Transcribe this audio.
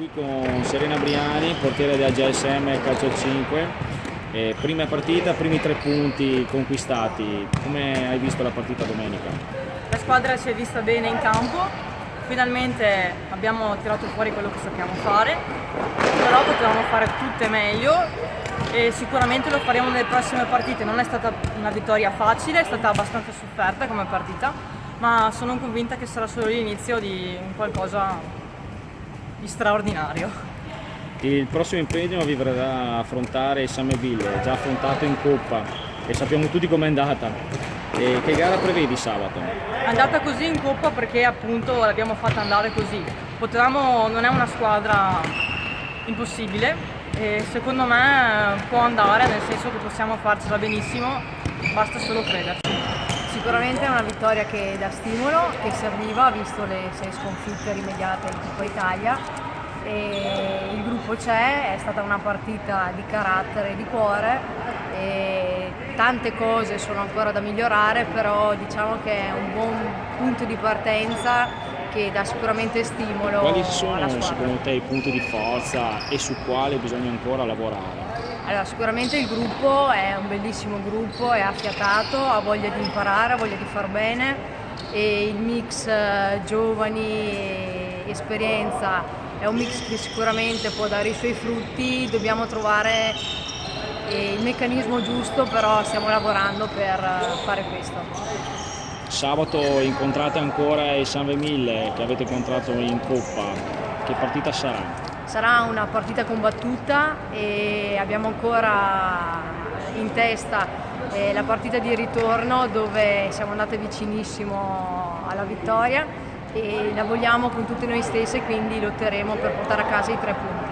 Qui con Serena Briani, portiere di AGSM Calcio 5. Prima partita, primi 3 punti conquistati. Come hai visto la partita domenica? La squadra si è vista bene in campo, finalmente abbiamo tirato fuori quello che sappiamo fare, però potevamo fare tutte meglio e sicuramente lo faremo nelle prossime partite. Non è stata una vittoria facile, è stata abbastanza sofferta come partita, ma sono convinta che sarà solo l'inizio di un qualcosa di straordinario. Il prossimo impegno vi verrà affrontare il Sammerville, già affrontato in Coppa e sappiamo tutti com'è andata. Che gara prevedi sabato? È andata così in Coppa perché appunto l'abbiamo fatta andare così. Non è una squadra impossibile e secondo me può andare, nel senso che possiamo farcela benissimo, basta solo crederci. Sicuramente è una vittoria che dà stimolo, che serviva visto le 6 sconfitte rimediate in Coppa Italia. E il gruppo c'è, è stata una partita di carattere e di cuore e tante cose sono ancora da migliorare, però diciamo che è un buon punto di partenza che dà sicuramente stimolo Quali alla sono squadra. secondo te i punti di forza e su quale bisogna ancora lavorare? Allora, sicuramente il gruppo è un bellissimo gruppo, è affiatato, ha voglia di imparare, ha voglia di far bene e il mix giovani e esperienza è un mix che sicuramente può dare i suoi frutti, dobbiamo trovare il meccanismo giusto, però stiamo lavorando per fare questo. Sabato incontrate ancora il San Vemille che avete incontrato in Coppa, che partita sarà? Sarà una partita combattuta e abbiamo ancora in testa la partita di ritorno dove siamo andate vicinissimo alla vittoria e la vogliamo con tutte noi stesse, quindi lotteremo per portare a casa i 3 punti.